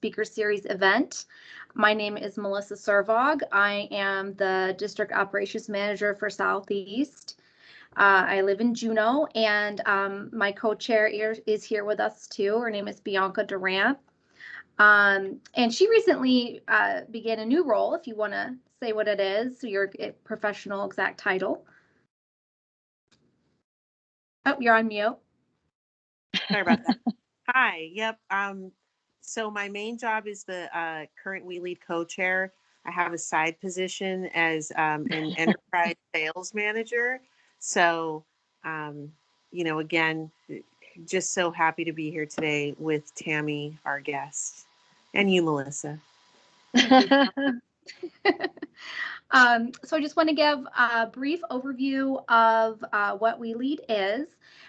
Speaker Series event. My name is Melissa Servog. I am the District Operations Manager for Southeast. I live in Juneau, and my co-chair is here with us too. Her name is Bianca Durant. And she recently began a new role, if you want to say what it is, your professional exact title. Oh, you're on mute. Sorry about that. Hi. Yep. So my main job is the current WLEAD co-chair. I have a side position as an enterprise sales manager. So, again, just so happy to be here today with Tammy, our guest, and you, Melissa. So I just want to give a brief overview of what WLEAD is.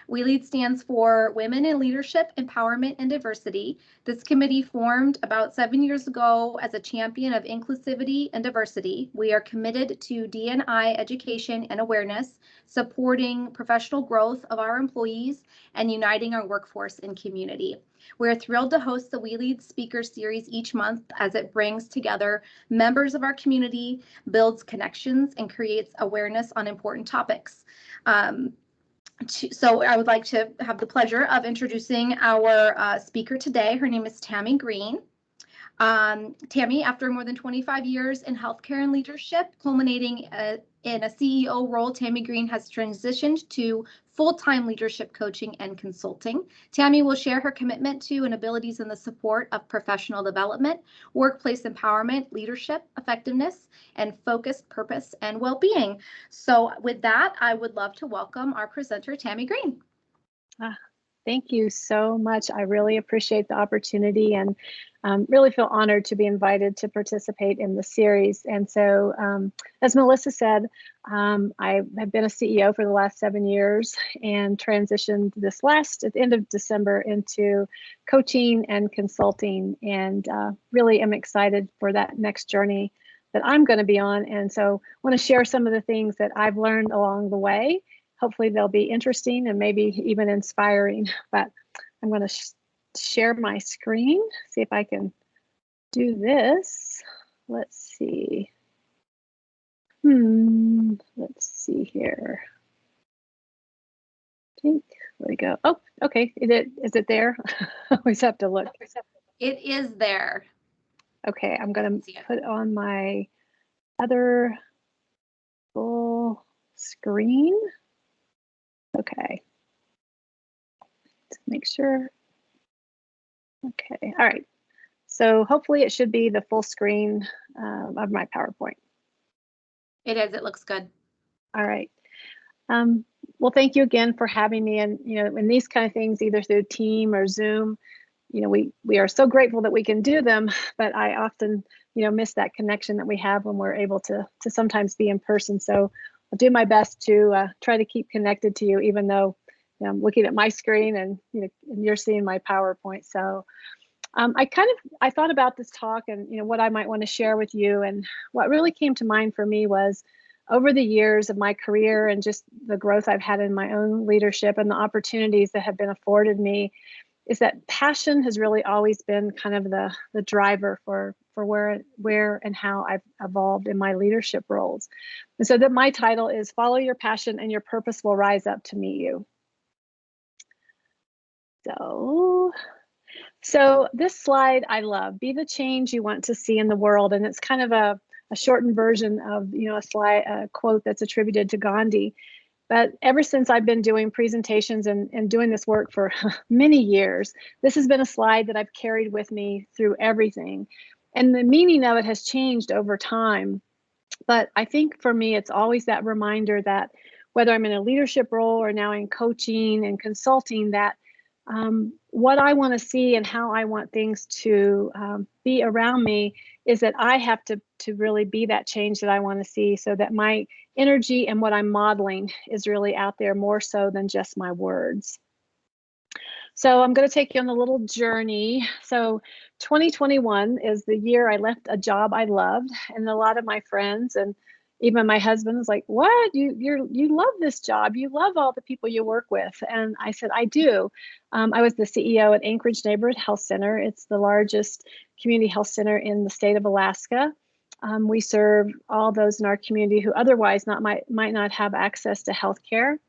WLEAD stands for Women in Leadership, Empowerment, and Diversity. This committee formed about 7 years ago as a champion of inclusivity and diversity. We are committed to D&I education and awareness, supporting professional growth of our employees, and uniting our workforce and community. We're thrilled to host the WLEAD Speaker Series each month as it brings together members of our community, builds connections, and creates awareness on important topics. So I would like to have the pleasure of introducing our speaker today. Her name is Tammy Green. Tammy, after more than 25 years in healthcare and leadership, culminating in a CEO role, Tammy Green has transitioned to full-time leadership coaching and consulting. Tammy will share her commitment to and abilities in the support of professional development, workplace empowerment, leadership, effectiveness, and focused purpose and well-being. So with that, I would love to welcome our presenter, Tammy Green. Thank you so much. I really appreciate the opportunity and really feel honored to be invited to participate in the series. And so, as Melissa said, I have been a CEO for the last 7 years and transitioned at the end of December into coaching and consulting, and really am excited for that next journey that I'm going to be on. And so I want to share some of the things that I've learned along the way. Hopefully they'll be interesting and maybe even inspiring, but I'm going to share my screen, see if I can do this. Let's see. Let's see here. I think, where'd it go? Oh, okay. Is it there? I always have to look. It is there. Okay, I'm going to put on my other full screen. Okay, let's make sure. Okay, all right. So hopefully it should be the full screen of my PowerPoint. It is, it looks good. All right. Well, thank you again for having me. And, in these kind of things, either through Team or Zoom, we are so grateful that we can do them, but I often, miss that connection that we have when we're able to sometimes be in person. So I'll do my best to try to keep connected to you, even though I'm looking at my screen and you're seeing my PowerPoint. So I thought about this talk and what I might want to share with you. And what really came to mind for me was over the years of my career and just the growth I've had in my own leadership and the opportunities that have been afforded me, is that passion has really always been kind of the driver for where and how I've evolved in my leadership roles. And so that my title is Follow Your Passion and Your Purpose Will Rise Up to Meet You. So this slide I love. Be the change you want to see in the world. And it's kind of a shortened version of a quote that's attributed to Gandhi. But ever since I've been doing presentations and doing this work for many years, this has been a slide that I've carried with me through everything. And the meaning of it has changed over time. But I think for me, it's always that reminder that whether I'm in a leadership role or now in coaching and consulting, that what I want to see and how I want things to be around me is that I have to really be that change that I want to see, so that my energy and what I'm modeling is really out there more so than just my words. So I'm going to take you on a little journey. So 2021 is the year I left a job I loved, and a lot of my friends, and even my husband was like, what? You love this job. You love all the people you work with. And I said, I do. I was the CEO at Anchorage Neighborhood Health Center. It's the largest community health center in the state of Alaska. We serve all those in our community who otherwise might not have access to health care.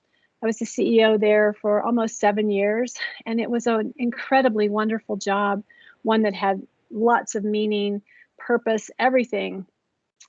I was the CEO there for almost 7 years, and it was an incredibly wonderful job, one that had lots of meaning, purpose, everything.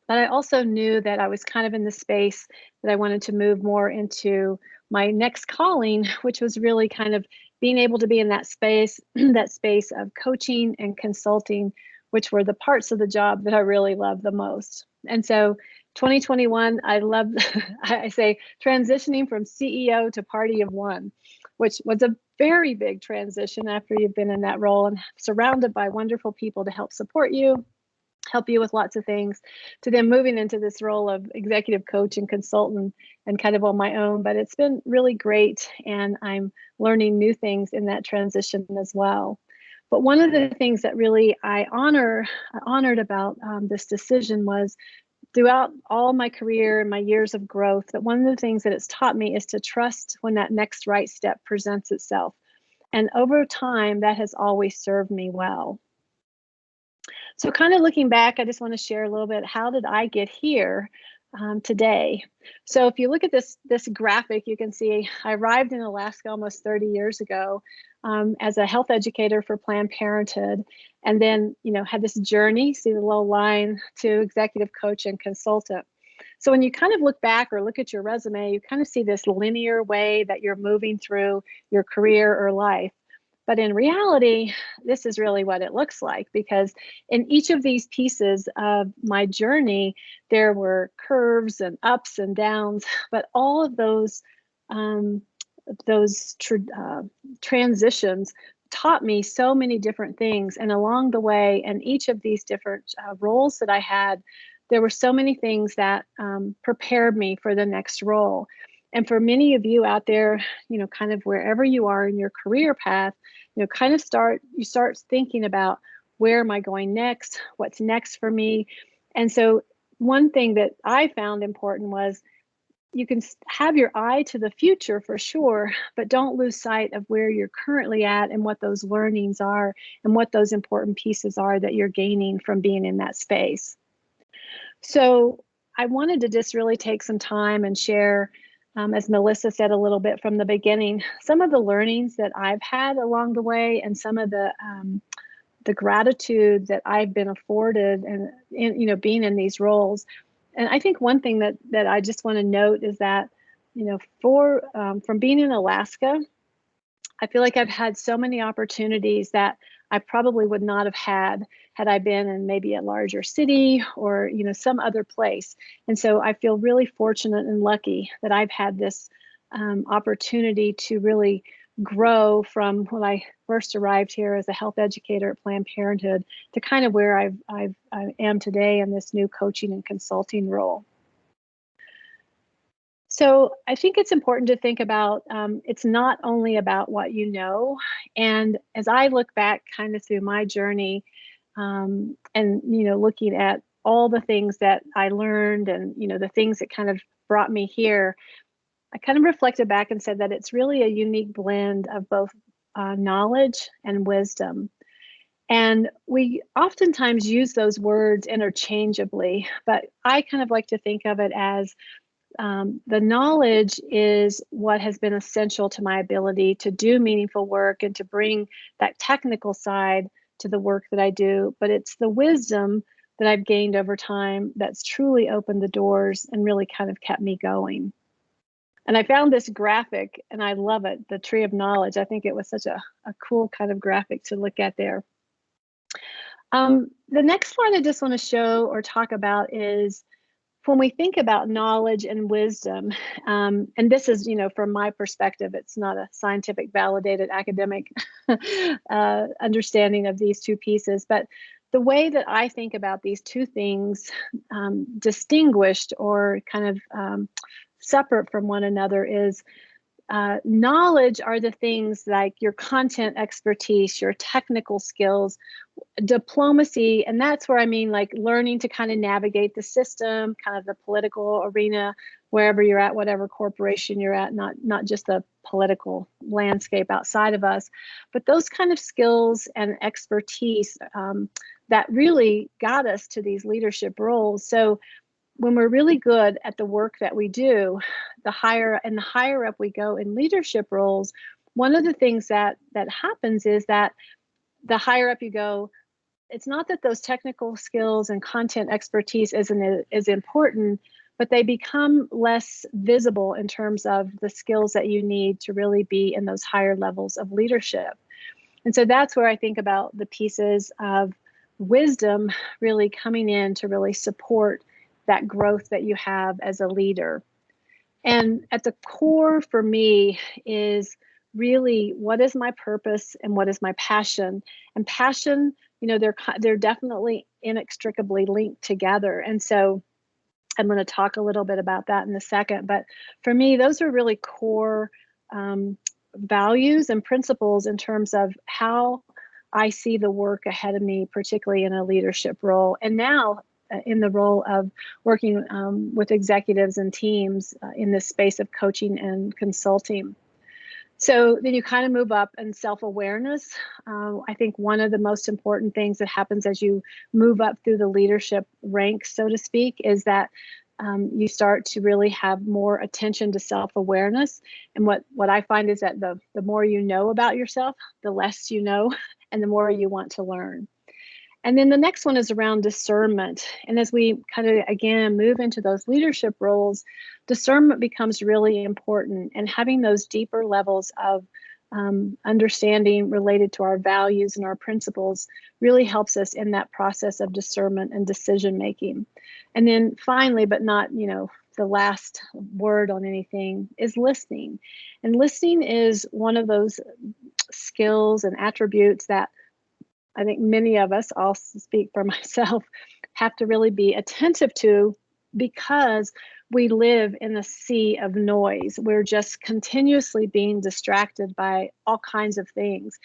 But I also knew that I was kind of in the space that I wanted to move more into my next calling, which was really kind of being able to be in that space, that space of coaching and consulting, which were the parts of the job that I really loved the most. And so 2021, I loved, I say, transitioning from CEO to party of one, which was a very big transition after you've been in that role and surrounded by wonderful people to help support you, help you with lots of things, to then moving into this role of executive coach and consultant and kind of on my own. But it's been really great, and I'm learning new things in that transition as well. But one of the things that really I honored about this decision was throughout all my career and my years of growth, that one of the things that it's taught me is to trust when that next right step presents itself. And over time, that has always served me well. So kind of looking back, I just want to share a little bit, how did I get here today? So if you look at this graphic, you can see I arrived in Alaska almost 30 years ago as a health educator for Planned Parenthood, and then had this journey, see the little line, to executive coach and consultant. So when you kind of look back or look at your resume, you kind of see this linear way that you're moving through your career or life. But in reality, this is really what it looks like, because in each of these pieces of my journey, there were curves and ups and downs, but all of those transitions taught me so many different things. And along the way, and each of these different roles that I had, there were so many things that prepared me for the next role. And for many of you out there, kind of wherever you are in your career path, kind of start thinking about, where am I going next? What's next for me? And so one thing that I found important was, you can have your eye to the future for sure, but don't lose sight of where you're currently at and what those learnings are and what those important pieces are that you're gaining from being in that space. So I wanted to just really take some time and share, as Melissa said a little bit from the beginning, some of the learnings that I've had along the way, and some of the gratitude that I've been afforded, and being in these roles. And I think one thing that I just want to note is that, from being in Alaska, I feel like I've had so many opportunities that I probably would not have had I been in maybe a larger city or, some other place. And so I feel really fortunate and lucky that I've had this opportunity to really grow from when I first arrived here as a health educator at Planned Parenthood to kind of where I am today in this new coaching and consulting role. So I think it's important to think about, it's not only about what you know. And as I look back kind of through my journey, and, looking at all the things that I learned and, the things that kind of brought me here, I kind of reflected back and said that it's really a unique blend of both knowledge and wisdom. And we oftentimes use those words interchangeably, but I kind of like to think of it as the knowledge is what has been essential to my ability to do meaningful work and to bring that technical side to the work that I do. But it's the wisdom that I've gained over time that's truly opened the doors and really kind of kept me going. And I found this graphic and I love it, the tree of knowledge. I think it was such a cool kind of graphic to look at there. The next slide I just want to show or talk about is, when we think about knowledge and wisdom, and this is, from my perspective, it's not a scientific, validated academic understanding of these two pieces, but the way that I think about these two things distinguished or kind of separate from one another is, knowledge are the things like your content expertise, your technical skills, diplomacy, and that's where I mean like learning to kind of navigate the system, kind of the political arena, wherever you're at, whatever corporation you're at, not just the political landscape outside of us, but those kind of skills and expertise that really got us to these leadership roles. So when we're really good at the work that we do, the higher up we go in leadership roles, one of the things that happens is that the higher up you go, it's not that those technical skills and content expertise isn't as important, but they become less visible in terms of the skills that you need to really be in those higher levels of leadership. And so that's where I think about the pieces of wisdom really coming in to really support that growth that you have as a leader. And at the core for me is really, what is my purpose and what is my passion? And passion, you know, they're definitely inextricably linked together. And so I'm going to talk a little bit about that in a second. But for me, those are really core values and principles in terms of how I see the work ahead of me, particularly in a leadership role. And now in the role of working with executives and teams in this space of coaching and consulting. So then you kind of move up in self-awareness. I think one of the most important things that happens as you move up through the leadership ranks, so to speak, is that you start to really have more attention to self-awareness. And what I find is that the more you know about yourself, the less you know, and the more you want to learn. And then the next one is around discernment. And as we kind of, again, move into those leadership roles, discernment becomes really important. And having those deeper levels of understanding related to our values and our principles really helps us in that process of discernment and decision making. And then finally, but not, you know, the last word on anything, is listening. And listening is one of those skills and attributes that I think many of us, I'll speak for myself, have to really be attentive to, because we live in a sea of noise. We're just continuously being distracted by all kinds of things.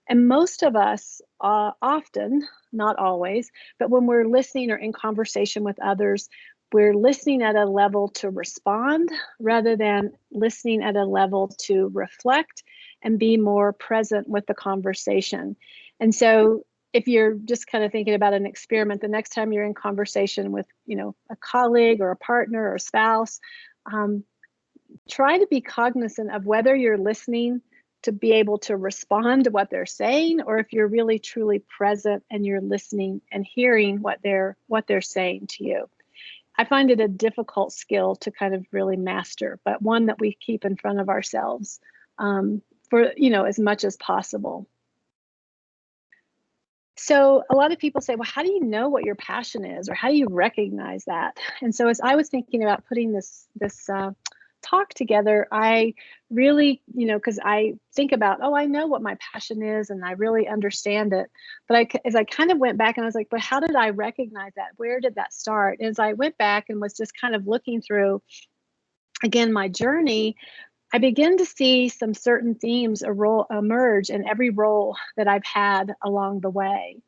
And most of us, often, not always, but when we're listening or in conversation with others, we're listening at a level to respond rather than listening at a level to reflect and be more present with the conversation. And so if you're just kind of thinking about an experiment, the next time you're in conversation with, you know, a colleague or a partner or a spouse, try to be cognizant of whether you're listening to be able to respond to what they're saying, or if you're really truly present and you're listening and hearing what they're saying to you. I find it a difficult skill to kind of really master, but one that we keep in front of ourselves for, you know, as much as possible. So a lot of people say, well, how do you know what your passion is, or how do you recognize that? And so as I was thinking about putting this talk together, I really, you know, because I think about, oh, I know what my passion is and I really understand it. But as I kind of went back and I was like, but how did I recognize that? Where did that start? And as I went back and was just kind of looking through, again, my journey, I began to see some certain themes emerge in every role that I've had along the way.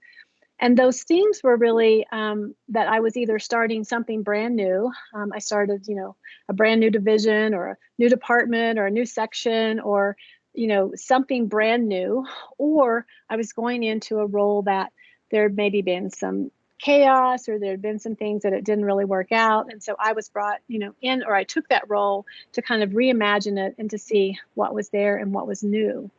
And those themes were really that I was either starting something brand new. I started, you know, a brand new division or a new department or a new section, or, you know, something brand new, or I was going into a role that there had maybe been some chaos, or there had been some things that it didn't really work out. And so I was brought, you know, in, or I took that role to kind of reimagine it and to see what was there and what was new.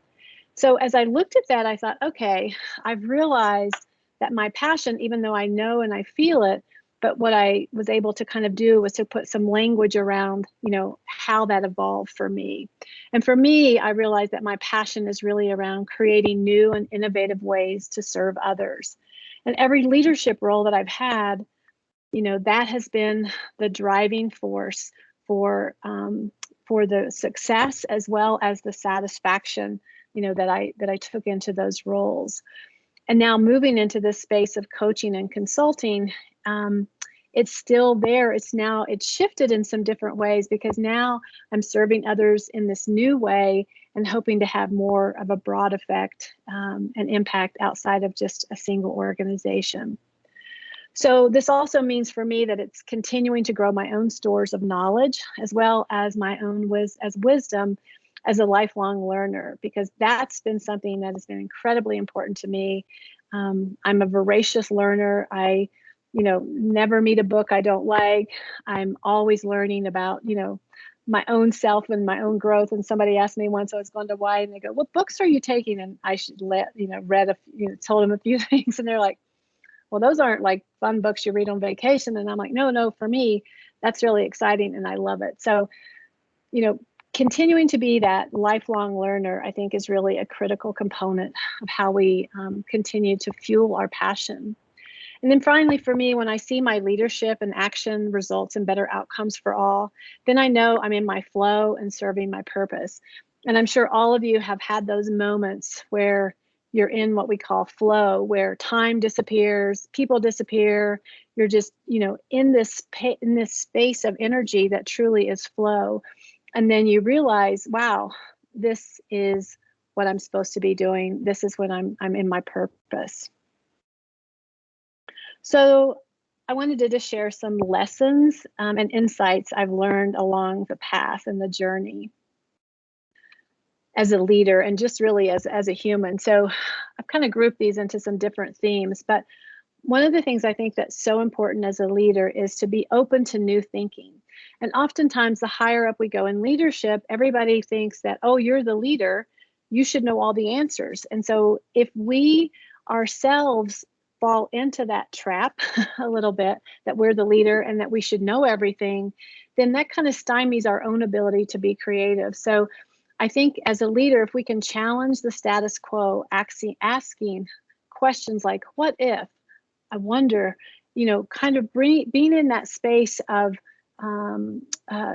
So as I looked at that, I thought, okay, I've realized that my passion, even though I know and I feel it, but what I was able to kind of do was to put some language around, you know, how that evolved for me. And for me, I realized that my passion is really around creating new and innovative ways to serve others. And every leadership role that I've had, you know, that has been the driving force for the success as well as the satisfaction, you know, that I took into those roles. And now moving into this space of coaching and consulting, it's still there. It's shifted in some different ways because now I'm serving others in this new way and hoping to have more of a broad effect and impact outside of just a single organization. So this also means for me that it's continuing to grow my own stores of knowledge as well as my own wisdom as a lifelong learner, because that's been something that has been incredibly important to me. I'm a voracious learner. I never meet a book I don't like. I'm always learning about, my own self and my own growth. And somebody asked me once, I was going to Hawaii, and they go, "What books are you taking?" And I told them a few things, and they're like, "Well, those aren't like fun books you read on vacation." And I'm like, no, for me, that's really exciting and I love it. So, continuing to be that lifelong learner, I think, is really a critical component of how we continue to fuel our passion. And then finally, for me, when I see my leadership and action results in better outcomes for all, then I know I'm in my flow and serving my purpose. And I'm sure all of you have had those moments where you're in what we call flow, where time disappears, people disappear. You're just, in this space of energy that truly is flow. And then you realize, wow, this is what I'm supposed to be doing. This is when I'm in my purpose. So I wanted to just share some lessons and insights I've learned along the path and the journey as a leader and just really as a human. So I've kind of grouped these into some different themes, but one of the things I think that's so important as a leader is to be open to new thinking. And oftentimes the higher up we go in leadership, everybody thinks that, oh, you're the leader, you should know all the answers. And so if we ourselves fall into that trap a little bit, that we're the leader and that we should know everything, then that kind of stymies our own ability to be creative. So I think as a leader, if we can challenge the status quo, asking questions like, what if, I wonder, kind of being in that space of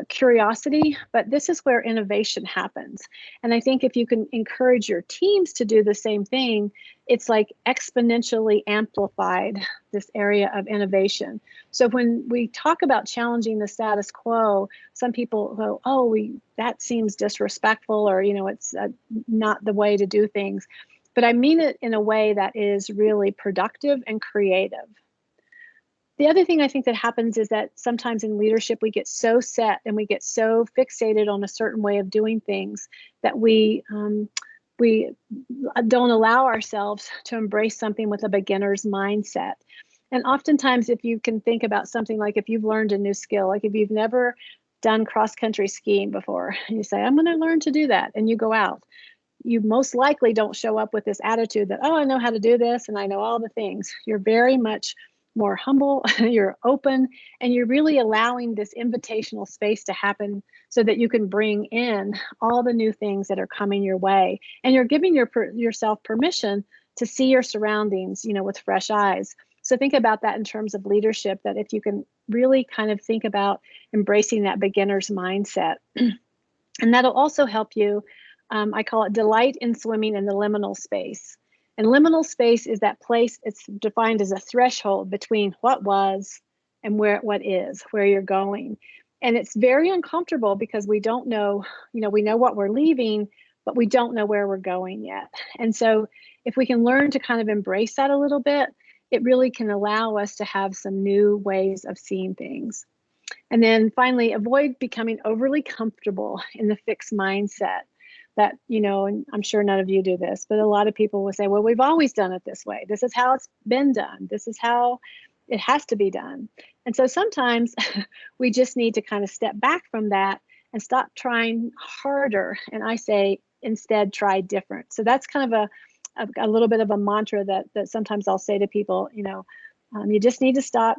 curiosity, but this is where innovation happens. And I think if you can encourage your teams to do the same thing, it's like exponentially amplified, this area of innovation. So when we talk about challenging the status quo, some people go, oh, that seems disrespectful, or, it's not the way to do things. But I mean it in a way that is really productive and creative. The other thing I think that happens is that sometimes in leadership, we get so set and we get so fixated on a certain way of doing things that we don't allow ourselves to embrace something with a beginner's mindset. And oftentimes, if you can think about something like if you've learned a new skill, like if you've never done cross-country skiing before, and you say, I'm going to learn to do that, and you go out, you most likely don't show up with this attitude that, oh, I know how to do this and I know all the things. You're very much more humble, you're open, and you're really allowing this invitational space to happen so that you can bring in all the new things that are coming your way. And you're giving yourself permission to see your surroundings, with fresh eyes. So think about that in terms of leadership, that if you can really kind of think about embracing that beginner's mindset, and that'll also help you, I call it delight in swimming in the liminal space. And liminal space is that place, it's defined as a threshold between what was and what is, where you're going. And it's very uncomfortable because we don't know, we know what we're leaving, but we don't know where we're going yet. And so if we can learn to kind of embrace that a little bit, it really can allow us to have some new ways of seeing things. And then finally, avoid becoming overly comfortable in the fixed mindset. That, and I'm sure none of you do this, but a lot of people will say, well, we've always done it this way. This is how it's been done. This is how it has to be done. And so sometimes we just need to kind of step back from that and stop trying harder. And I say, instead, try different. So that's kind of a little bit of a mantra that sometimes I'll say to people, you just need to stop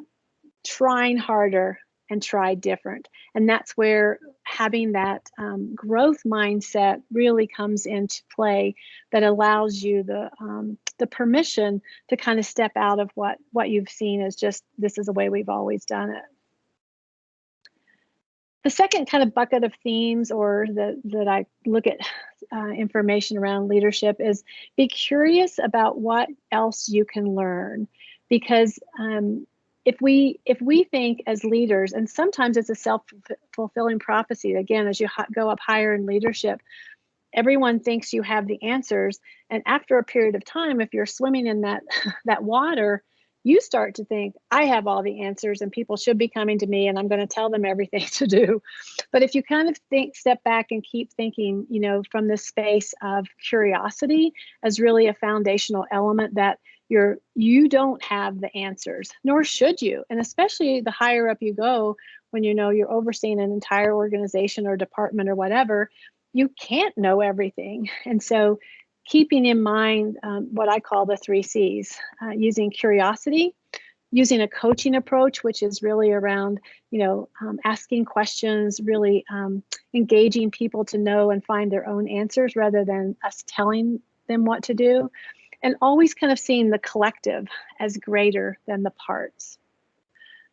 trying harder and try different. And that's where having that growth mindset really comes into play, that allows you the permission to kind of step out of what you've seen as just, this is the way we've always done it. The second kind of bucket of themes, or that I look at information around leadership, is be curious about what else you can learn. Because if we think as leaders, and sometimes it's a self-fulfilling prophecy, again, as you go up higher in leadership, everyone thinks you have the answers. And after a period of time, if you're swimming in that that water, you start to think, I have all the answers and people should be coming to me and I'm going to tell them everything to do. But if you kind of step back and keep thinking, from this space of curiosity as really a foundational element, that you don't have the answers, nor should you. And especially the higher up you go, when you're overseeing an entire organization or department or whatever, you can't know everything. And so keeping in mind what I call the 3 C's, using curiosity, using a coaching approach, which is really around, asking questions, really engaging people to know and find their own answers rather than us telling them what to do, and always kind of seeing the collective as greater than the parts.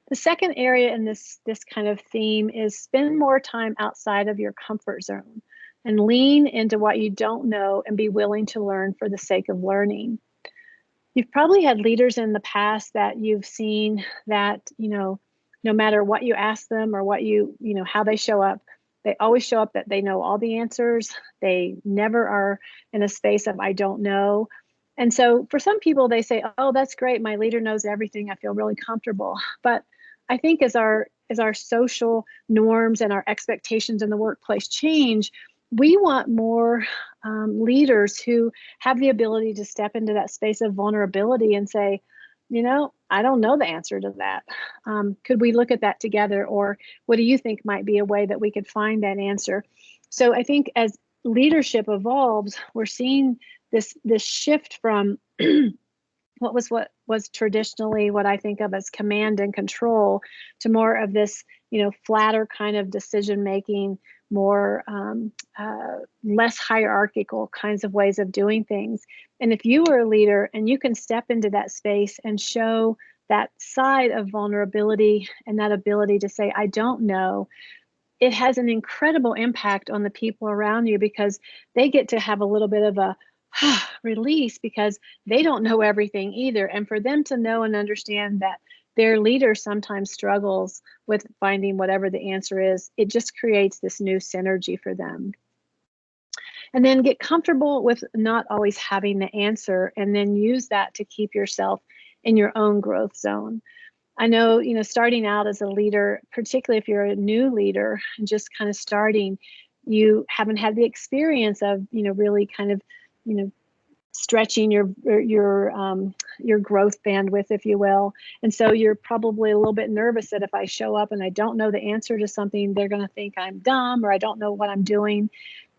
The second area in this kind of theme is spend more time outside of your comfort zone and lean into what you don't know and be willing to learn for the sake of learning. You've probably had leaders in the past that you've seen that, no matter what you ask them or what how they show up, they always show up that they know all the answers. They never are in a space of I don't know. And so for some people, they say, oh, that's great. My leader knows everything. I feel really comfortable. But I think as our social norms and our expectations in the workplace change, we want more leaders who have the ability to step into that space of vulnerability and say, I don't know the answer to that. Could we look at that together? Or what do you think might be a way that we could find that answer? So I think as leadership evolves, we're seeing this shift from what was traditionally what I think of as command and control to more of this, flatter kind of decision making, more less hierarchical kinds of ways of doing things. And if you are a leader and you can step into that space and show that side of vulnerability and that ability to say, I don't know, it has an incredible impact on the people around you, because they get to have a little bit of a release, because they don't know everything either. And for them to know and understand that their leader sometimes struggles with finding whatever the answer is, it just creates this new synergy for them. And then get comfortable with not always having the answer, and then use that to keep yourself in your own growth zone. I know, starting out as a leader, particularly if you're a new leader and just kind of starting, you haven't had the experience of, really kind of, stretching your growth bandwidth, if you will. And so you're probably a little bit nervous that if I show up and I don't know the answer to something, they're going to think I'm dumb or I don't know what I'm doing.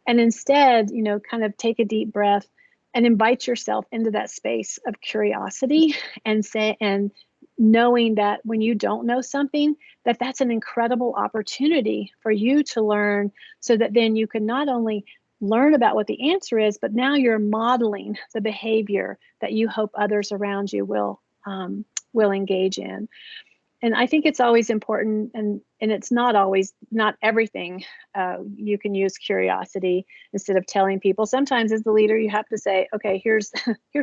And instead, kind of take a deep breath and invite yourself into that space of curiosity, and knowing that when you don't know something, that's an incredible opportunity for you to learn, so that then you can not only learn about what the answer is, but now you're modeling the behavior that you hope others around you will engage in. And I think it's always important, and it's not everything. You can use curiosity instead of telling people. Sometimes as the leader, you have to say, okay, here's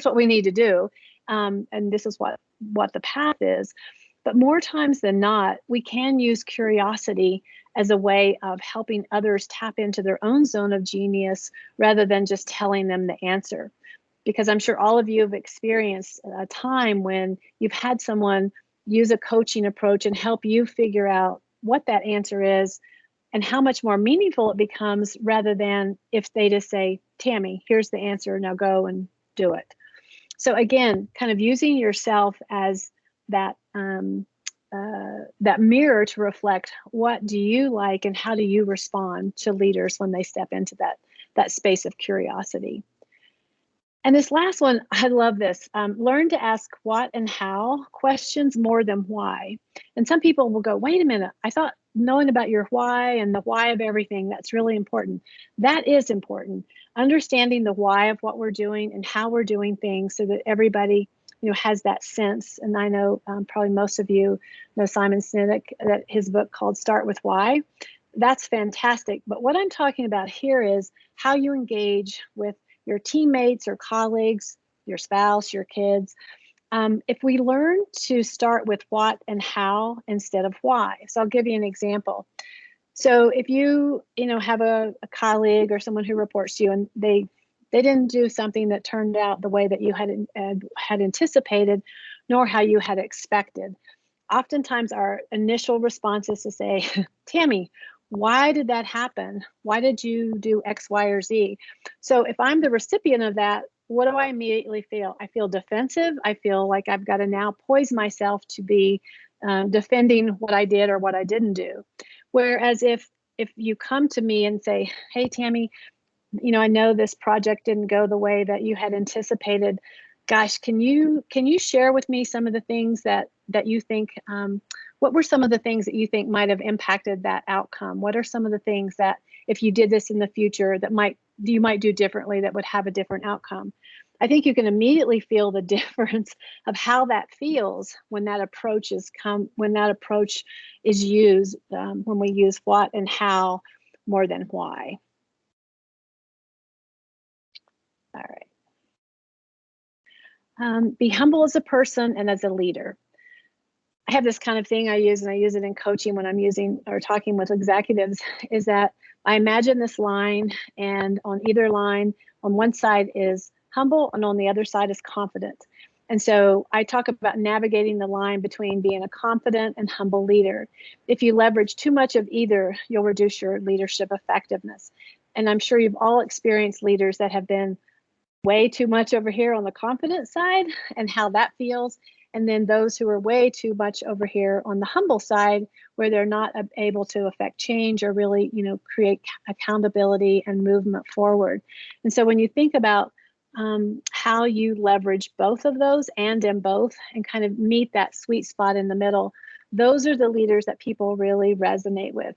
what we need to do. And this is what the path is. But more times than not, we can use curiosity as a way of helping others tap into their own zone of genius rather than just telling them the answer. Because I'm sure all of you have experienced a time when you've had someone use a coaching approach and help you figure out what that answer is and how much more meaningful it becomes, rather than if they just say, Tammy, here's the answer, now go and do it. So again, kind of using yourself as that mirror to reflect what do you like and how do you respond to leaders when they step into that space of curiosity. And this last one, I love this. Learn to ask what and how questions more than why. And some people will go, wait a minute, I thought knowing about your why and the why of everything, that's really important. That is important. Understanding the why of what we're doing and how we're doing things, so that everybody has that sense. And I know probably most of you know Simon Sinek, that his book called Start With Why. That's fantastic. But what I'm talking about here is how you engage with your teammates or colleagues, your spouse, your kids, if we learn to start with what and how instead of why. So I'll give you an example. So if you have a colleague or someone who reports to you and they didn't do something that turned out the way that you had anticipated, nor how you had expected. Oftentimes our initial response is to say, Tammy, why did that happen? Why did you do X, Y, or Z? So if I'm the recipient of that, what do I immediately feel? I feel defensive. I feel like I've got to now poise myself to be defending what I did or what I didn't do. Whereas if you come to me and say, hey, Tammy, I know this project didn't go the way that you had anticipated. Gosh, can you share with me some of the things that you think, what were some of the things that you think might have impacted that outcome? What are some of the things that if you did this in the future that you might do differently that would have a different outcome? I think you can immediately feel the difference of how that feels when that approach is used, when we use what and how more than why. All right. Be humble as a person and as a leader. I have this kind of thing I use, and I use it in coaching when I'm using or talking with executives, is that I imagine this line, and on either line, on one side is humble and on the other side is confident. And so I talk about navigating the line between being a confident and humble leader. If you leverage too much of either, you'll reduce your leadership effectiveness. And I'm sure you've all experienced leaders that have been way too much over here on the confident side and how that feels. And then those who are way too much over here on the humble side, where they're not able to affect change or really, create accountability and movement forward. And so when you think about how you leverage both of those and in both and kind of meet that sweet spot in the middle, those are the leaders that people really resonate with.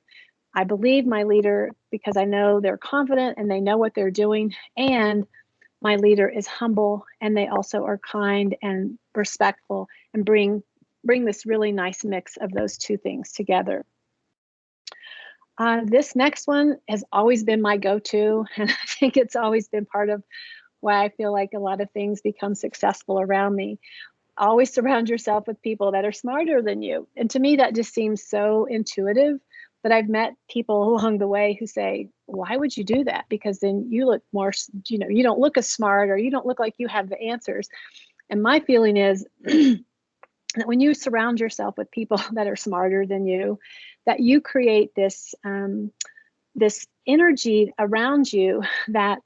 I believe my leader because I know they're confident and they know what they're doing, and my leader is humble and they also are kind and respectful and bring this really nice mix of those two things together. This next one has always been my go-to, and I think it's always been part of why I feel like a lot of things become successful around me. Always surround yourself with people that are smarter than you. And to me, that just seems so intuitive. But I've met people along the way who say, why would you do that? Because then you look more, you don't look as smart, or you don't look like you have the answers. And my feeling is that when you surround yourself with people that are smarter than you, that you create this energy around you that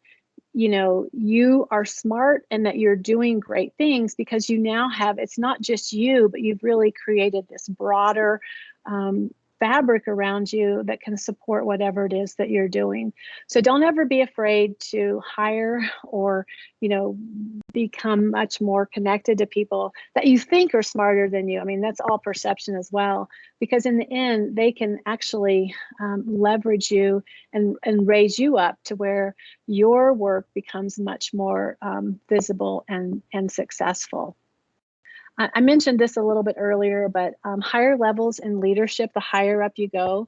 you are smart and that you're doing great things, because you now have, it's not just you, but you've really created this broader fabric around you that can support whatever it is that you're doing. So don't ever be afraid to hire or, become much more connected to people that you think are smarter than you. I mean, that's all perception as well, because in the end, they can actually leverage you and raise you up to where your work becomes much more visible and successful. I mentioned this a little bit earlier, but higher levels in leadership, the higher up you go,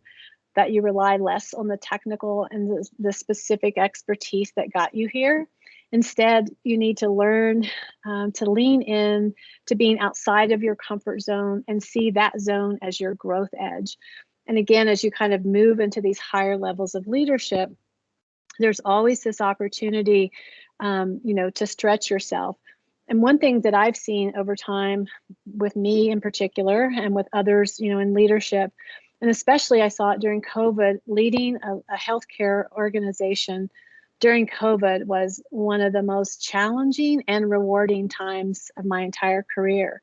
that you rely less on the technical and the specific expertise that got you here. Instead, you need to learn to lean in to being outside of your comfort zone and see that zone as your growth edge. And again, as you kind of move into these higher levels of leadership, there's always this opportunity, to stretch yourself. And one thing that I've seen over time with me in particular and with others, in leadership, and especially I saw it during COVID, leading a healthcare organization during COVID was one of the most challenging and rewarding times of my entire career.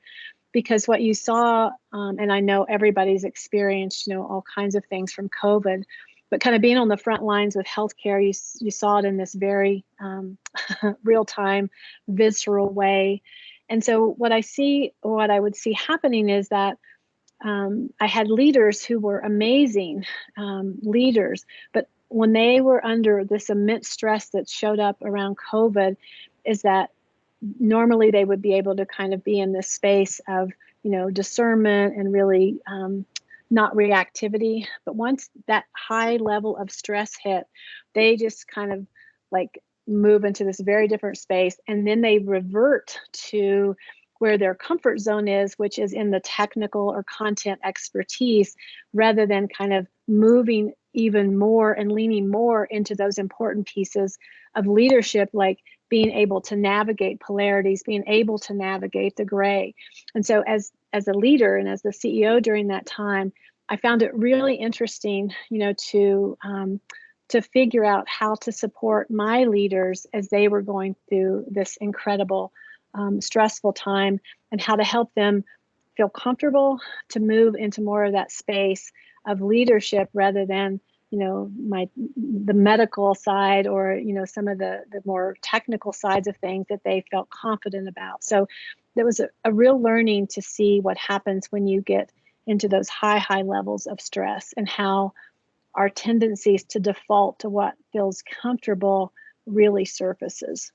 Because what you saw, and I know everybody's experienced, all kinds of things from COVID, but kind of being on the front lines with healthcare, you saw it in this very real-time, visceral way. And so what I would see happening is that I had leaders who were amazing leaders, but when they were under this immense stress that showed up around COVID, is that normally they would be able to kind of be in this space of, discernment and really not reactivity. But once that high level of stress hit, they just kind of like move into this very different space. And then they revert to where their comfort zone is, which is in the technical or content expertise, rather than kind of moving even more and leaning more into those important pieces of leadership, like being able to navigate polarities, being able to navigate the gray. And so as a leader and as the CEO during that time, I found it really interesting, to figure out how to support my leaders as they were going through this incredible, stressful time, and how to help them feel comfortable to move into more of that space of leadership rather than, the medical side or, some of the more technical sides of things that they felt confident about. So there was a real learning to see what happens when you get into those high levels of stress, and how our tendencies to default to what feels comfortable really surfaces.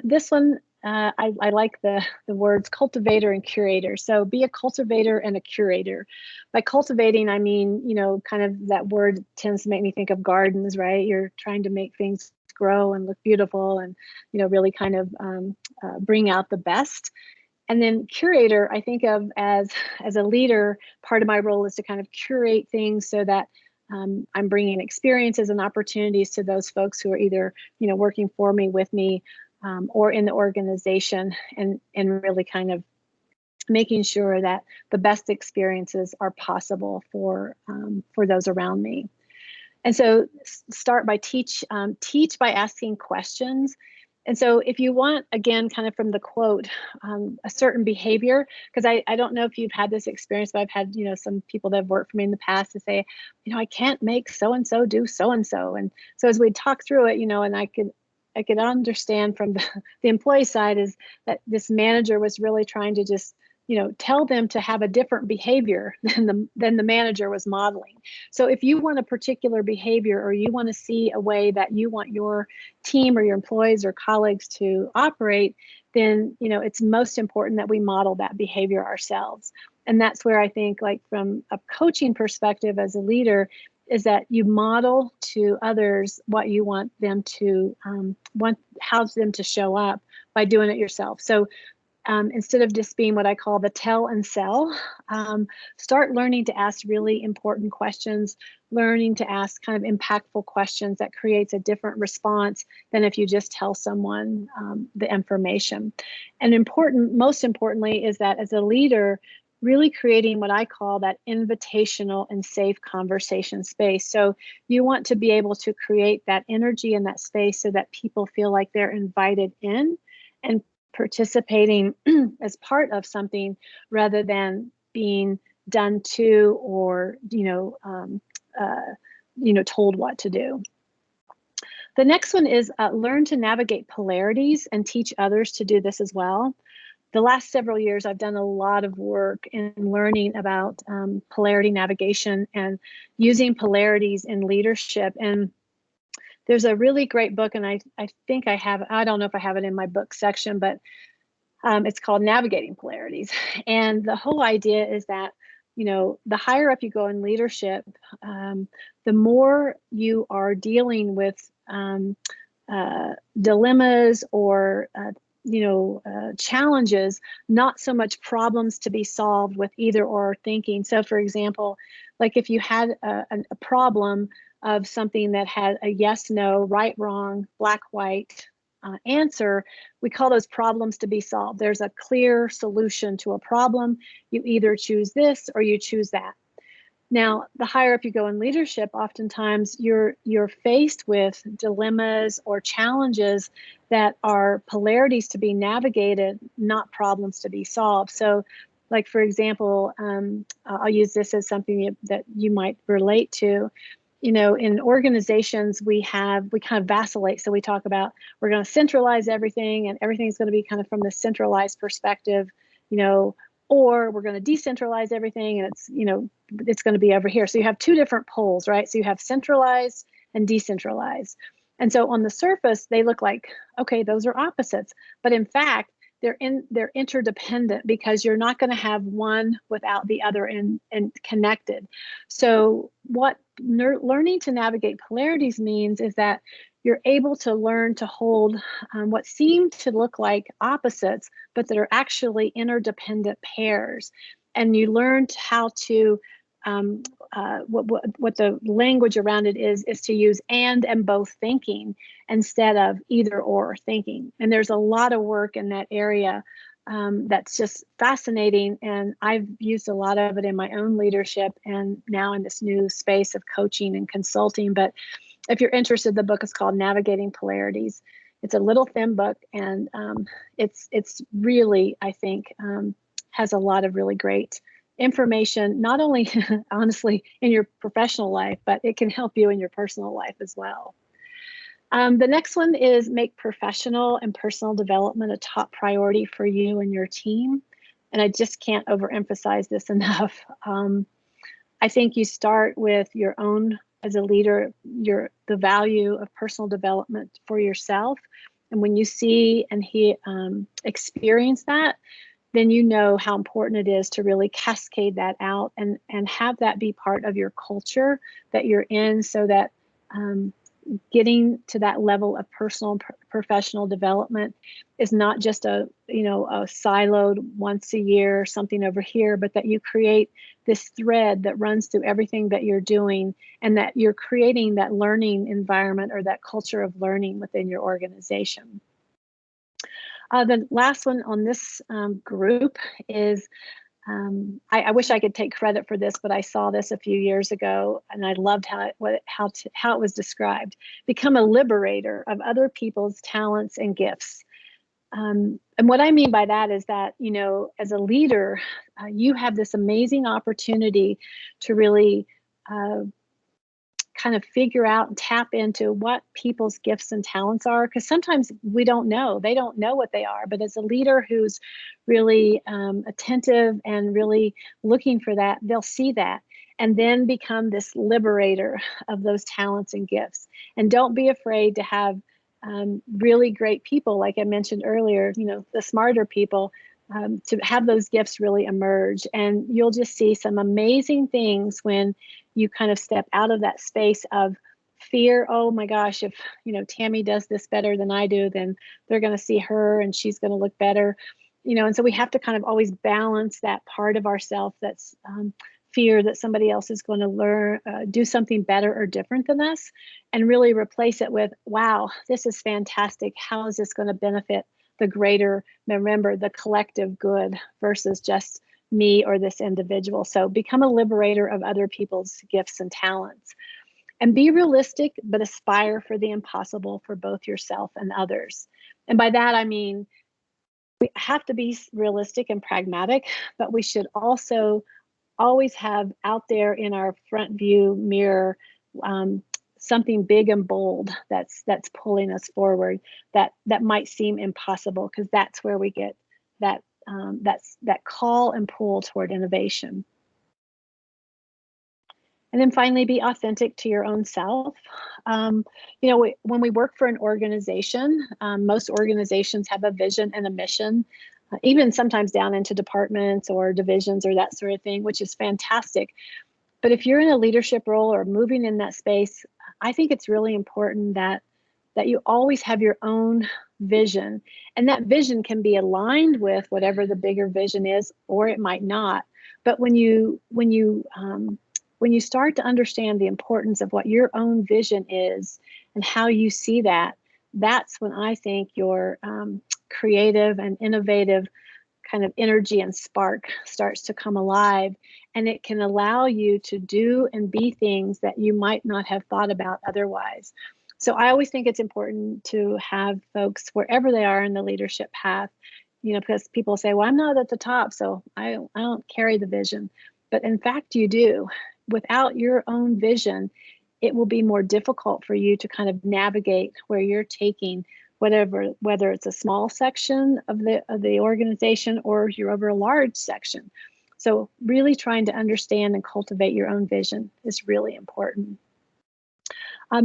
This one, I like the words cultivator and curator. So be a cultivator and a curator. By cultivating, I mean, kind of that word tends to make me think of gardens, right? You're trying to make things grow and look beautiful and, really kind of bring out the best. And then curator, I think of as a leader, part of my role is to kind of curate things so that I'm bringing experiences and opportunities to those folks who are either, working for me, with me, or in the organization, and really kind of making sure that the best experiences are possible for those around me. And so start by teach by asking questions. And so if you want, again, kind of from the quote, a certain behavior, because I don't know if you've had this experience, but I've had, some people that have worked for me in the past to say, I can't make so-and-so do so-and-so. And so as we talk through it, and I could understand from the employee side is that this manager was really trying to just, tell them to have a different behavior than the manager was modeling. So if you want a particular behavior, or you want to see a way that you want your team or your employees or colleagues to operate, then, it's most important that we model that behavior ourselves. And that's where I think, like from a coaching perspective as a leader, is that you model to others what you want them to how them to show up by doing it yourself. So instead of just being what I call the tell and sell, start learning to ask really important questions, learning to ask kind of impactful questions that creates a different response than if you just tell someone the information. And most importantly, is that as a leader, really creating what I call that invitational and safe conversation space. So you want to be able to create that energy in that space so that people feel like they're invited in and participating as part of something, rather than being done to or told what to do. The next one is learn to navigate polarities and teach others to do this as well. The last several years, I've done a lot of work in learning about polarity navigation and using polarities in leadership. And there's a really great book, and I think I don't know if I have it in my book section, but it's called Navigating Polarities. And the whole idea is that, the higher up you go in leadership, the more you are dealing with dilemmas or challenges, not so much problems to be solved with either or thinking. So for example, like if you had a problem of something that had a yes, no, right, wrong, black, white answer, we call those problems to be solved. There's a clear solution to a problem. You either choose this or you choose that. Now, the higher up you go in leadership, oftentimes you're faced with dilemmas or challenges that are polarities to be navigated, not problems to be solved. So, like for example, I'll use this as something that you might relate to. In organizations, we kind of vacillate. So we talk about we're going to centralize everything, and everything's going to be kind of from the centralized perspective, or we're going to decentralize everything, and it's going to be over here. So you have two different poles, right? So you have centralized and decentralized. And so on the surface, they look like, okay, those are opposites. But in fact, they're interdependent, because you're not going to have one without the other and connected. So what learning to navigate polarities means is that you're able to learn to hold what seem to look like opposites, but that are actually interdependent pairs. And you learned how to, what the language around it is to use and both thinking instead of either or thinking. And there's a lot of work in that area that's just fascinating. And I've used a lot of it in my own leadership and now in this new space of coaching and consulting. But if you're interested, the book is called Navigating Polarities. It's a little thin book, and it's really, I think, has a lot of really great information, not only honestly in your professional life, but it can help you in your personal life as well. The next one is make professional and personal development a top priority for you and your team. And I just can't overemphasize this enough. I think you start with your own, as a leader, the value of personal development for yourself. And when you see and experience that, then you know how important it is to really cascade that out and have that be part of your culture that you're in, so that getting to that level of personal and professional development is not just a siloed once a year something over here, but that you create this thread that runs through everything that you're doing, and that you're creating that learning environment or that culture of learning within your organization. The last one on this group is, I wish I could take credit for this, but I saw this a few years ago, and I loved how it was described. Become a liberator of other people's talents and gifts. And what I mean by that is that, as a leader, you have this amazing opportunity to really kind of figure out and tap into what people's gifts and talents are, because sometimes they don't know what they are. But as a leader who's really attentive and really looking for that, they'll see that and then become this liberator of those talents and gifts. And don't be afraid to have really great people, like I mentioned earlier, the smarter people, to have those gifts really emerge. And you'll just see some amazing things when you kind of step out of that space of fear. Oh my gosh, if Tammy does this better than I do, then they're going to see her and she's going to look better. And so we have to kind of always balance that part of ourselves that's fear that somebody else is going to do something better or different than us, and really replace it with, wow, this is fantastic. How is this going to benefit the greater, remember, the collective good versus just me or this individual? So become a liberator of other people's gifts and talents, and be realistic, but aspire for the impossible for both yourself and others. And by that, I mean, we have to be realistic and pragmatic, but we should also always have out there in our front view mirror something big and bold that's pulling us forward, that might seem impossible, because that's where we get that call and pull toward innovation. And then finally, be authentic to your own self. When we work for an organization, most organizations have a vision and a mission, even sometimes down into departments or divisions or that sort of thing, which is fantastic. But if you're in a leadership role or moving in that space, I think it's really important that you always have your own vision, and that vision can be aligned with whatever the bigger vision is, or it might not. But when you start to understand the importance of what your own vision is and how you see that, that's when I think your creative and innovative kind of energy and spark starts to come alive, and it can allow you to do and be things that you might not have thought about otherwise. So I always think it's important to have folks, wherever they are in the leadership path, because people say, well, I'm not at the top, so I don't carry the vision. But in fact, you do. Without your own vision, it will be more difficult for you to kind of navigate where you're taking whether it's a small section of the organization or you're over a large section. So really trying to understand and cultivate your own vision is really important.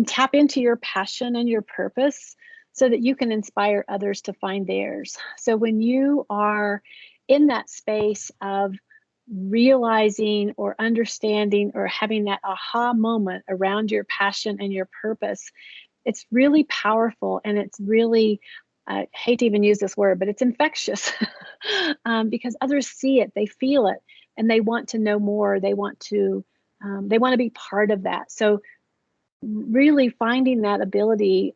Tap into your passion and your purpose so that you can inspire others to find theirs. So when you are in that space of realizing or understanding or having that aha moment around your passion and your purpose, it's really powerful, and it's really, I hate to even use this word, but it's infectious because others see it, they feel it, and they want to know more. They want to be part of that. So really finding that ability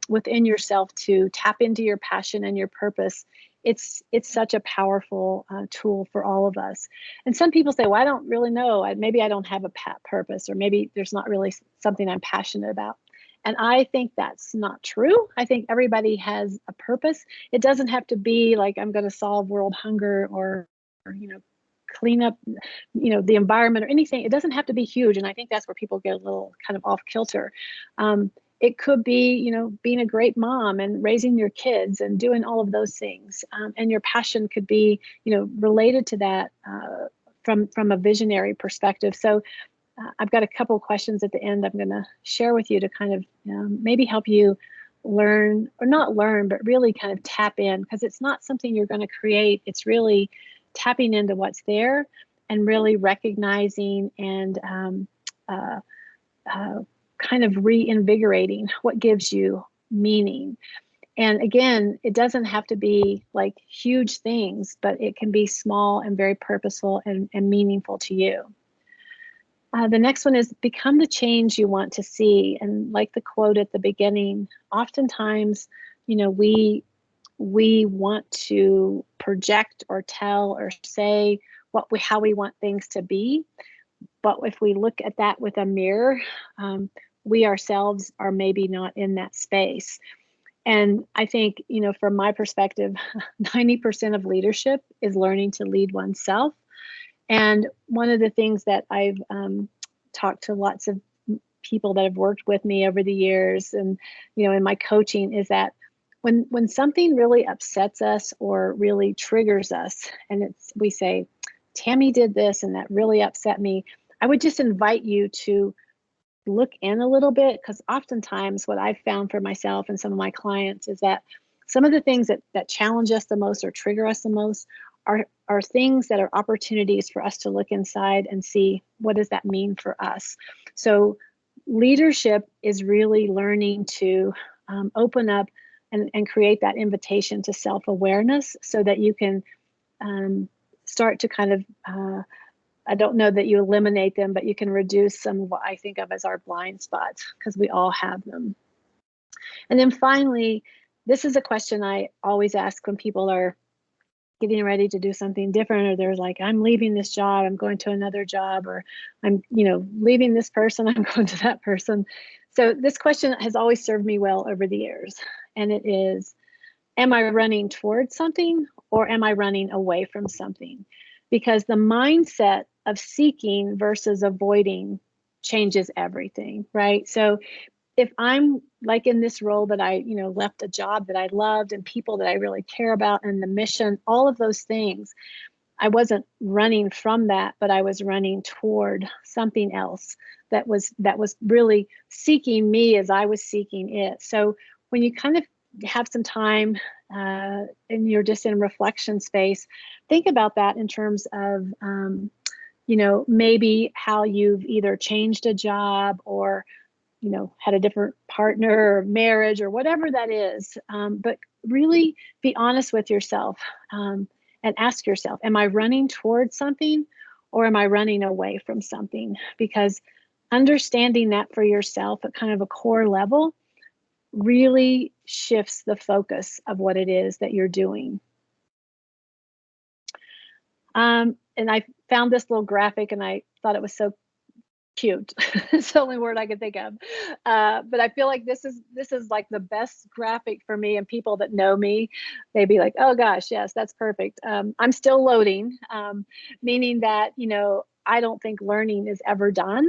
within yourself to tap into your passion and your purpose, it's such a powerful tool for all of us. And some people say, well, I don't really know, maybe I don't have a purpose, or maybe there's not really something I'm passionate about. And I think that's not true. I think everybody has a purpose. It doesn't have to be like, I'm going to solve world hunger, or clean up, the environment, or anything. It doesn't have to be huge. And I think that's where people get a little kind of off kilter. It could be, being a great mom and raising your kids and doing all of those things. And your passion could be, related to that from a visionary perspective. So I've got a couple of questions at the end I'm going to share with you to kind of maybe help you learn, or not learn, but really kind of tap in, because it's not something you're going to create. It's really tapping into what's there and really recognizing and kind of reinvigorating what gives you meaning. And again, it doesn't have to be like huge things, but it can be small and very purposeful and meaningful to you. The next one is become the change you want to see. And like the quote at the beginning, oftentimes, we want to project or tell or say how we want things to be. But if we look at that with a mirror, we ourselves are maybe not in that space. And I think, from my perspective, 90% of leadership is learning to lead oneself. And one of the things that I've talked to lots of people that have worked with me over the years, and in my coaching, is that when something really upsets us or really triggers us, and we say, Tammy did this and that really upset me, I would just invite you to look in a little bit, because oftentimes what I've found for myself and some of my clients is that some of the things that challenge us the most or trigger us the most are things that are opportunities for us to look inside and see, what does that mean for us? So leadership is really learning to open up and create that invitation to self-awareness, so that you can start to kind of, I don't know that you eliminate them, but you can reduce some of what I think of as our blind spots, because we all have them. And then finally, this is a question I always ask when people are getting ready to do something different, or they're like, I'm leaving this job, I'm going to another job, or I'm, leaving this person, I'm going to that person. So this question has always served me well over the years. And it is, am I running towards something, or am I running away from something? Because the mindset of seeking versus avoiding changes everything, right? So if I'm like in this role that I, left a job that I loved and people that I really care about and the mission, all of those things, I wasn't running from that, but I was running toward something else that was really seeking me as I was seeking it. So when you kind of have some time and you're just in reflection space, think about that in terms of, maybe how you've either changed a job or had a different partner or marriage or whatever that is. But really be honest with yourself and ask yourself, am I running towards something, or am I running away from something? Because understanding that for yourself at kind of a core level really shifts the focus of what it is that you're doing. And I found this little graphic and I thought it was so cute. It's the only word I could think of. But I feel like this is like the best graphic for me, and people that know me, they'd be like, oh gosh, yes, that's perfect. I'm still loading, meaning that, I don't think learning is ever done.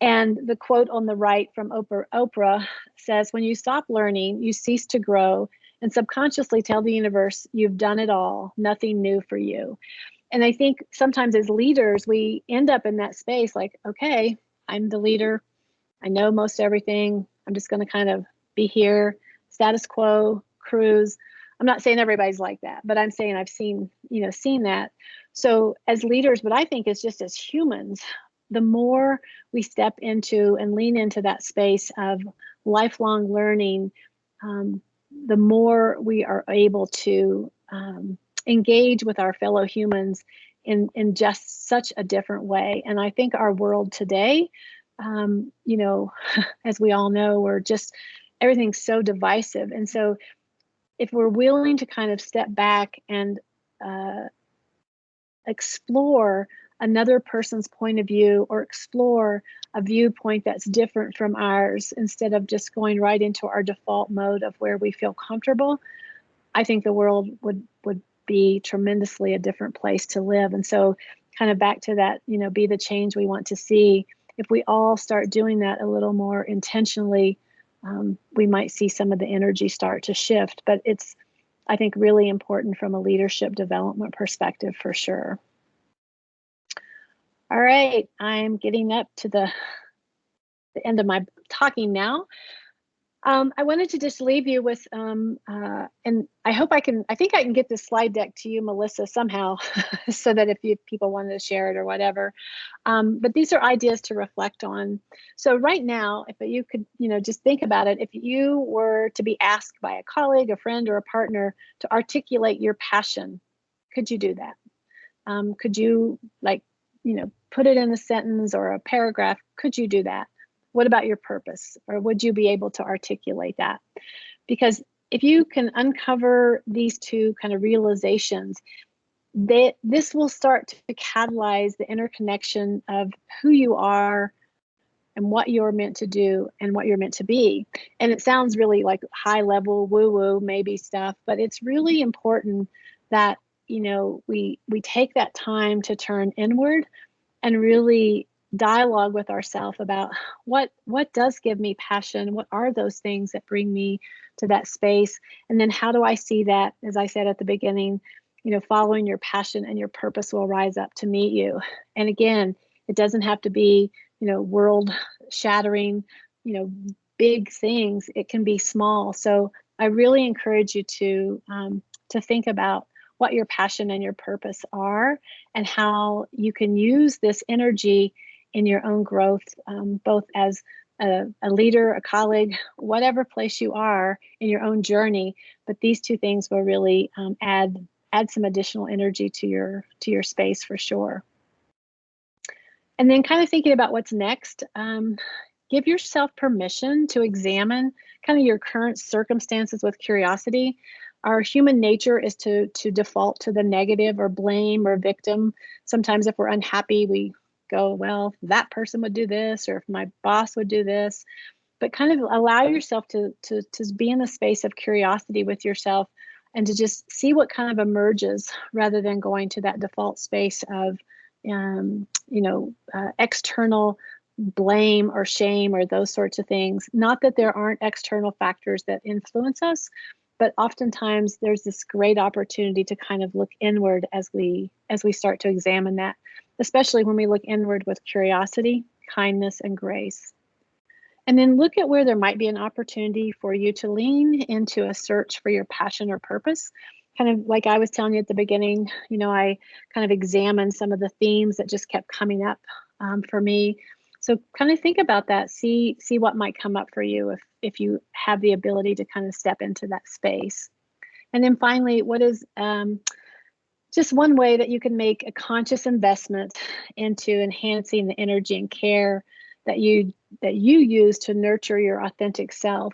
And the quote on the right from Oprah says, when you stop learning, you cease to grow and subconsciously tell the universe you've done it all, nothing new for you. And I think sometimes as leaders, we end up in that space like, okay, I'm the leader. I know most everything. I'm just going to kind of be here, status quo, cruise. I'm not saying everybody's like that, but I'm saying I've seen that. So as leaders, but I think it's just as humans, the more we step into and lean into that space of lifelong learning, the more we are able to engage with our fellow humans in just such a different way. And I think our world today, you know, as we all know, we're just, everything's so divisive. And so if we're willing to kind of step back and explore another person's point of view, or explore a viewpoint that's different from ours, instead of just going right into our default mode of where we feel comfortable, I think the world would be tremendously a different place to live. And so kind of back to that, you know, be the change we want to see. If we all start doing that a little more intentionally, we might see some of the energy start to shift. But it's, I think, really important from a leadership development perspective for sure. All right, I'm getting up to the end of my talking now. I wanted to just leave you with, and I hope I think I can get this slide deck to you, Melissa, somehow, so that if people wanted to share it or whatever. But these are ideas to reflect on. So right now, if you could, you know, just think about it. If you were to be asked by a colleague, a friend, or a partner to articulate your passion, could you do that? Could you, like, you know, put it in a sentence or a paragraph? Could you do that? What about your purpose? Or would you be able to articulate that? Because if you can uncover these two kind of realizations, this will start to catalyze the interconnection of who you are and what you're meant to do and what you're meant to be. And it sounds really like high level woo-woo maybe stuff, but it's really important that, you know, we take that time to turn inward and really dialogue with ourselves about what does give me passion, what are those things that bring me to that space, and then how do I see that, as I said at the beginning, you know, following your passion and your purpose will rise up to meet you. And again, it doesn't have to be, you know, world shattering, you know, big things. It can be small. So I really encourage you to think about what your passion and your purpose are, and how you can use this energy in your own growth, both as a leader, a colleague, whatever place you are in your own journey. But these two things will really add some additional energy to your space for sure. And then kind of thinking about what's next, give yourself permission to examine kind of your current circumstances with curiosity. Our human nature is to default to the negative or blame or victim. Sometimes if we're unhappy, we go, well, that person would do this, or if my boss would do this. But kind of allow yourself to be in a space of curiosity with yourself, and to just see what kind of emerges, rather than going to that default space of external blame or shame or those sorts of things. Not that there aren't external factors that influence us, but oftentimes there's this great opportunity to kind of look inward as we start to examine that, especially when we look inward with curiosity, kindness, and grace. And then look at where there might be an opportunity for you to lean into a search for your passion or purpose. Kind of like I was telling you at the beginning, you know, I kind of examined some of the themes that just kept coming up for me. So kind of think about that, see what might come up for you if you have the ability to kind of step into that space. And then finally, what is just one way that you can make a conscious investment into enhancing the energy and care that you use to nurture your authentic self.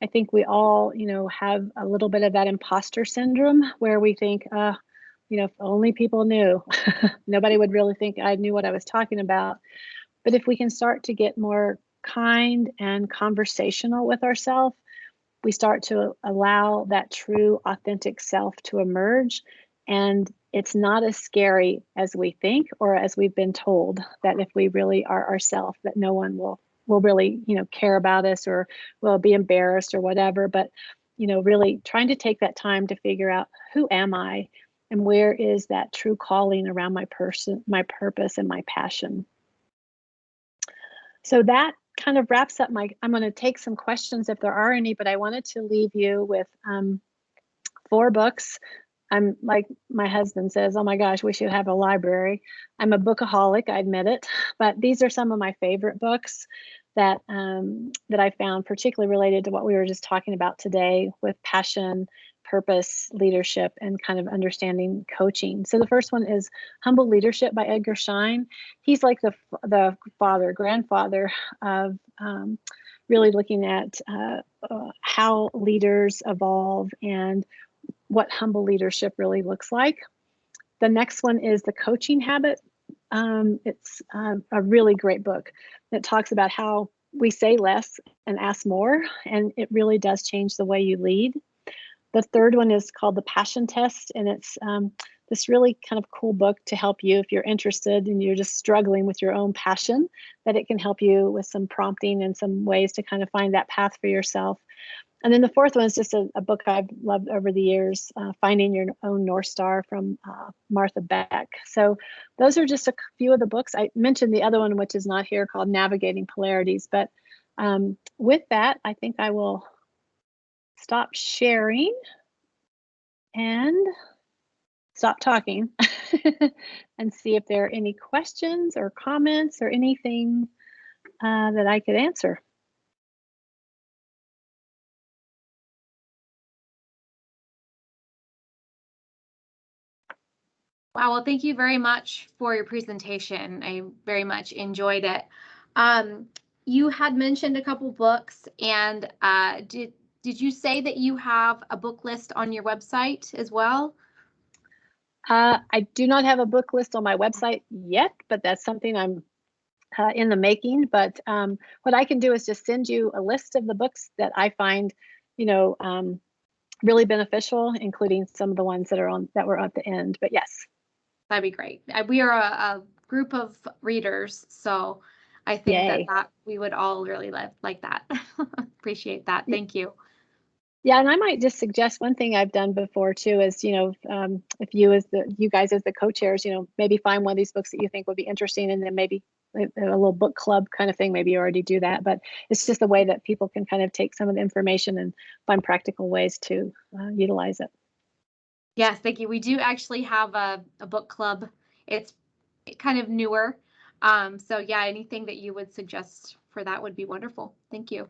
I think we all, you know, have a little bit of that imposter syndrome where we think, you know, if only people knew, nobody would really think I knew what I was talking about. But if we can start to get more kind and conversational with ourselves, we start to allow that true authentic self to emerge. And it's not as scary as we think, or as we've been told, that if we really are ourselves, that no one will really, you know, care about us, or will be embarrassed or whatever. But, you know, really trying to take that time to figure out, who am I, and where is that true calling around my person, my purpose, and my passion. So that kind of wraps up I'm going to take some questions if there are any, but I wanted to leave you with 4 books. I'm, like my husband says, oh my gosh, we should have a library. I'm a bookaholic, I admit it, but these are some of my favorite books. that that I found particularly related to what we were just talking about today with passion, purpose, leadership, and kind of understanding coaching. So the first one is Humble Leadership by Edgar Schein. He's like the grandfather of really looking at how leaders evolve and what humble leadership really looks like. The next one is The Coaching Habit. It's a really great book that talks about how we say less and ask more, and it really does change the way you lead. The third one is called The Passion Test, and it's this really kind of cool book to help you if you're interested and you're just struggling with your own passion, that it can help you with some prompting and some ways to kind of find that path for yourself. And then the fourth one is just a book I've loved over the years, Finding Your Own North Star from Martha Beck. So those are just a few of the books. I mentioned the other one, which is not here, called Navigating Polarities. But with that, I think I will stop sharing and stop talking and see if there are any questions or comments or anything that I could answer. Wow, well, thank you very much for your presentation. I very much enjoyed it. You had mentioned a couple books, and did you say that you have a book list on your website as well? I do not have a book list on my website yet, but that's something I'm in the making. But what I can do is just send you a list of the books that I find, really beneficial, including some of the ones that were at the end. But yes. That'd be great. We are a group of readers, so I think that we would all really like that. Appreciate that. Thank you. Yeah, and I might just suggest one thing I've done before too is, if you guys as the co-chairs, maybe find one of these books that you think would be interesting, and then maybe a little book club kind of thing. Maybe you already do that, but it's just a way that people can kind of take some of the information and find practical ways to utilize it. Yes, thank you. We do actually have a book club. It's kind of newer. So yeah, anything that you would suggest for that would be wonderful. Thank you.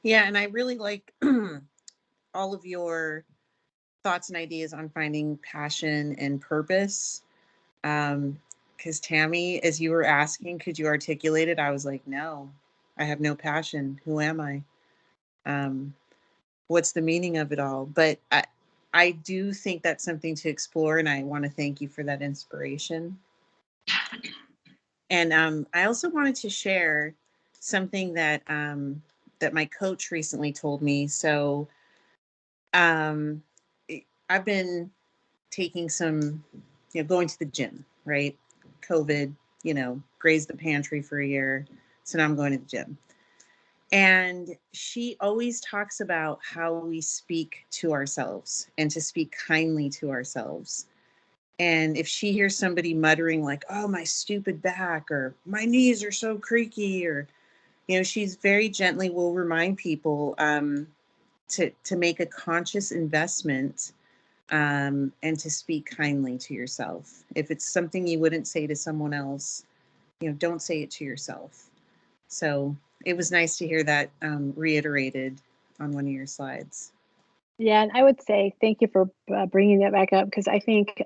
Yeah, and I really like all of your thoughts and ideas on finding passion and purpose. Because Tammy, as you were asking, could you articulate it? I was like, no, I have no passion. Who am I? What's the meaning of it all? But I do think that's something to explore, and I want to thank you for that inspiration. And I also wanted to share something that that my coach recently told me. So I've been taking some, going to the gym, right? COVID, grazed the pantry for a year. So now I'm going to the gym. And she always talks about how we speak to ourselves and to speak kindly to ourselves. And if she hears somebody muttering like, oh, my stupid back, or my knees are so creaky, or, she's very gently will remind people to make a conscious investment and to speak kindly to yourself. If it's something you wouldn't say to someone else, don't say it to yourself. So it was nice to hear that reiterated on one of your slides. Yeah, and I would say thank you for bringing that back up, because I think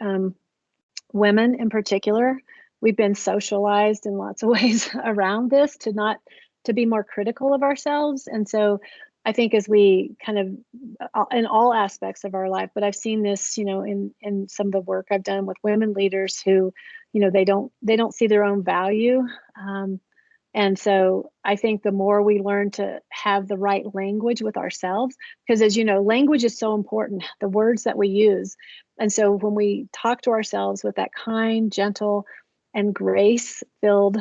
women in particular, we've been socialized in lots of ways around this to be more critical of ourselves. And so I think as we kind of in all aspects of our life, but I've seen this, in some of the work I've done with women leaders who, they don't see their own value. And so I think the more we learn to have the right language with ourselves, because as you know, language is so important, the words that we use. And so when we talk to ourselves with that kind, gentle, and grace-filled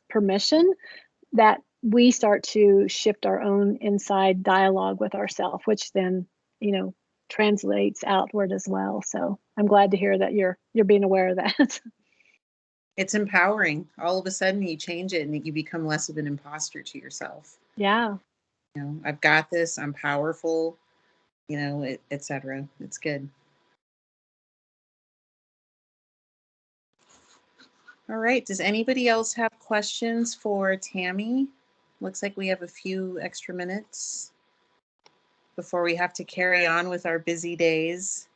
permission, that we start to shift our own inside dialogue with ourselves, which then, translates outward as well. So I'm glad to hear that you're being aware of that. It's empowering. All of a sudden you change it and you become less of an imposter to yourself. Yeah. I've got this, I'm powerful, etc. It's good. All right. Does anybody else have questions for Tammy? Looks like we have a few extra minutes before we have to carry on with our busy days.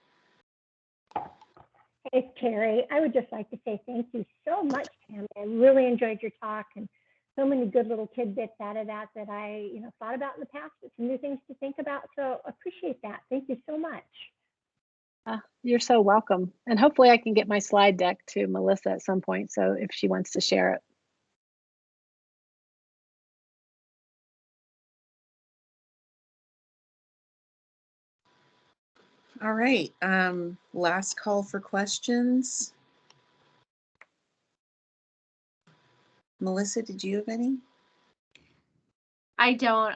It's Terry. I would just like to say thank you so much, Tammy. I really enjoyed your talk and so many good little tidbits out of that that I, thought about in the past, but some new things to think about. So appreciate that. Thank you so much. You're so welcome. And hopefully I can get my slide deck to Melissa at some point. So if she wants to share it. All right. Last call for questions. Melissa, did you have any? I don't.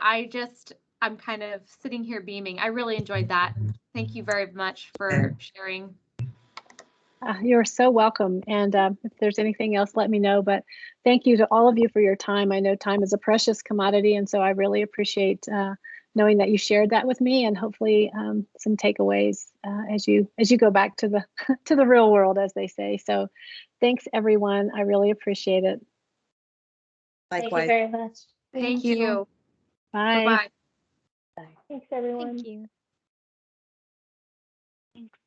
I'm kind of sitting here beaming. I really enjoyed that. Thank you very much for sharing. You're so welcome. And if there's anything else, let me know. But thank you to all of you for your time. I know time is a precious commodity. And so I really appreciate knowing that you shared that with me, and hopefully some takeaways as you go back to the to the real world, as they say. So thanks, everyone. I really appreciate it. Likewise. Thank you very much. Thank you. Bye. Bye-bye. Bye. Thanks, everyone. Thank you. Thanks.